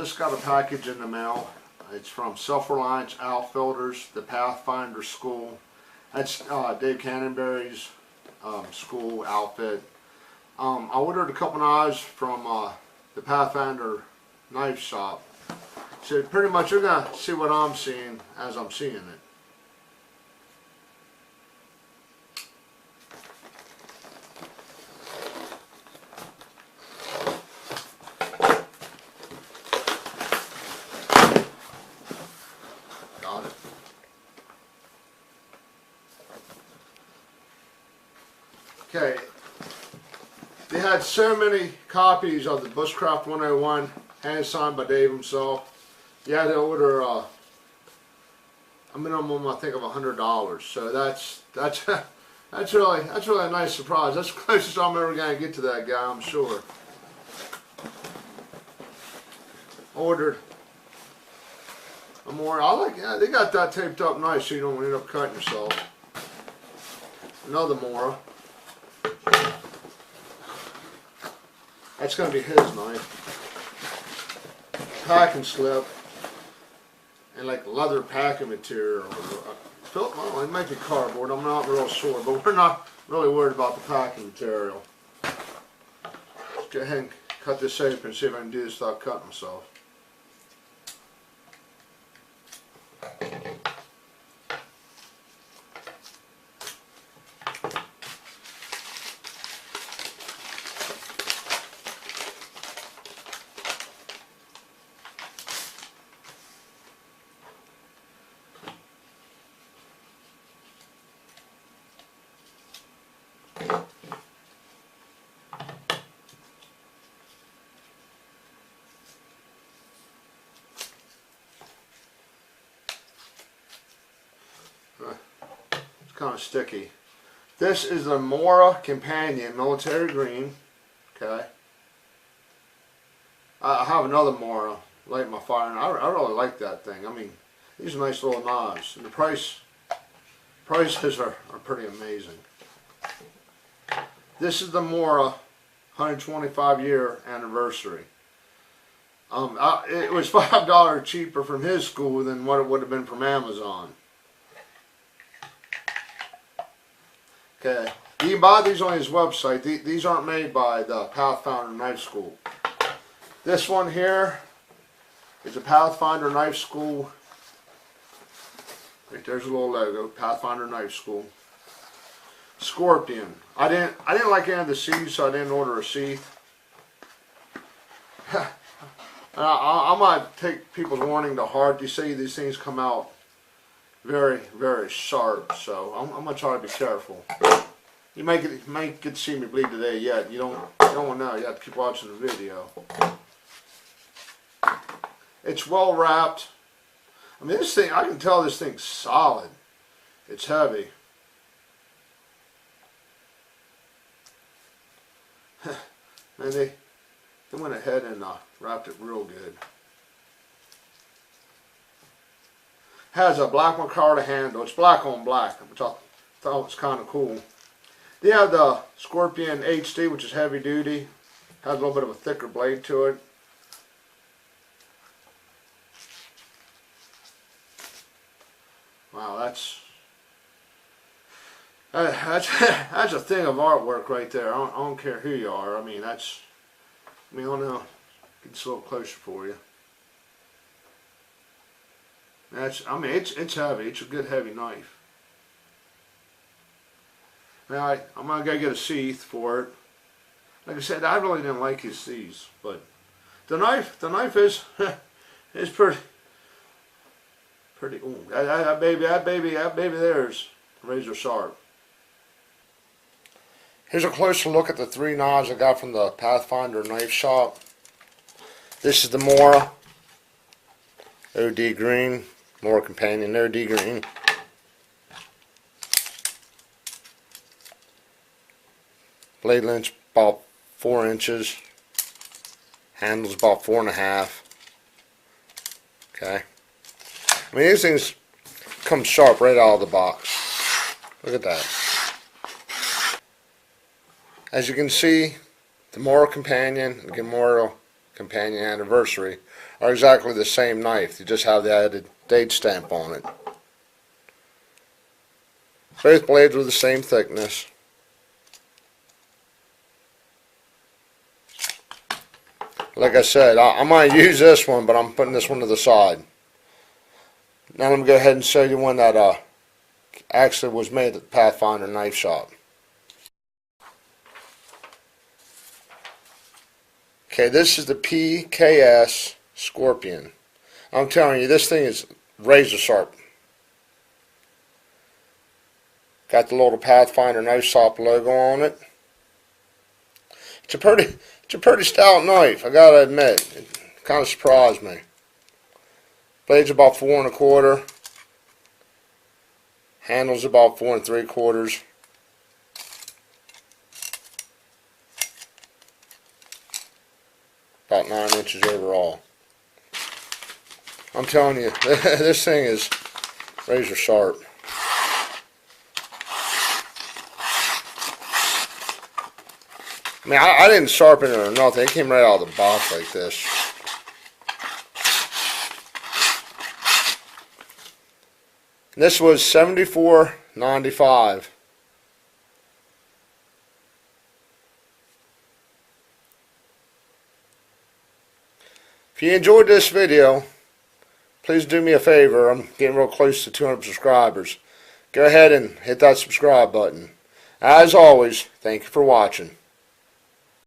just got a package in the mail. It's from Self-Reliance Outfitters, the Pathfinder school. That's Dave Cannonberry's school outfit. I ordered a couple knives from the Pathfinder knife shop. So pretty much you're going to see what I'm seeing as I'm seeing it. Got it. Okay. They had so many copies of the Bushcraft 101 hand signed by Dave himself. You had to order a minimum, I think, of $100. So that's really a nice surprise. That's the closest I'm ever going to get to that guy, I'm sure. Ordered a more. Yeah, they got that taped up nice so you don't end up cutting yourself. Another Mora. That's going to be his knife. Packing slip. And like leather packing material. Well, it might be cardboard, I'm not real sure, but we're not really worried about the packing material. Let's go ahead and cut this open and see if I can do this without cutting myself. It's kind of sticky. This is the Mora Companion Military Green. Okay. I have another Mora light my fire, and I really like that thing. I mean, these are nice little knives, and the prices are pretty amazing. This is the Mora 125-year anniversary. It was $5 cheaper from his school than what it would have been from Amazon. Okay, you can buy these on his website. These aren't made by the Pathfinder Knife School. This one here is a Pathfinder Knife School. Right there's a little logo, Pathfinder Knife School. Scorpion. I didn't like any of the sheaths, so I didn't order a sheath. I might take people's warning to heart. You see these things come out very, very sharp, so I'm gonna try to be careful. You might get to see me bleed today yet. You don't want to know. You have to keep watching the video. It's well wrapped. I mean, this thing, I can tell this thing's solid. It's heavy. Man, they went ahead and wrapped it real good. Has a black micarta handle. It's black on black, which I thought was kind of cool. They have the Scorpion HD, which is heavy duty. Has a little bit of a thicker blade to it. Wow, that's a thing of artwork right there. I don't care who you are. I mean, I don't know. Get a little closer for you. I mean, it's heavy. It's a good heavy knife. Now I'm gonna go get a sheath for it. Like I said, I really didn't like his sheaths, but the knife is is pretty. Ooh, that baby there is razor sharp. Here's a closer look at the three knives I got from the Pathfinder knife shop. This is the Mora OD Green. Mora Companion OD Green. Blade length about 4 inches. Handle's about 4.5. Okay. I mean, these things come sharp right out of the box. Look at that. As you can see, the Mora Companion, again, Mora Companion Anniversary, are exactly the same knife. You just have the added date stamp on it. Both blades are the same thickness. Like I said, I might use this one, but I'm putting this one to the side. Now let me go ahead and show you one that actually was made at the Pathfinder knife shop. Okay, this is the PKS Scorpion. I'm telling you, this thing is razor sharp. Got the little Pathfinder knife shop logo on it. It's a pretty stout knife, I gotta admit. It kind of surprised me. Blade's about 4 1/4. Handle's about 4 3/4. About 9 inches overall. I'm telling you, this thing is razor sharp. I mean, I didn't sharpen it or nothing. It came right out of the box like this. And this was $74.95. If you enjoyed this video, please do me a favor. I'm getting real close to 200 subscribers. Go ahead and hit that subscribe button. As always, thank you for watching.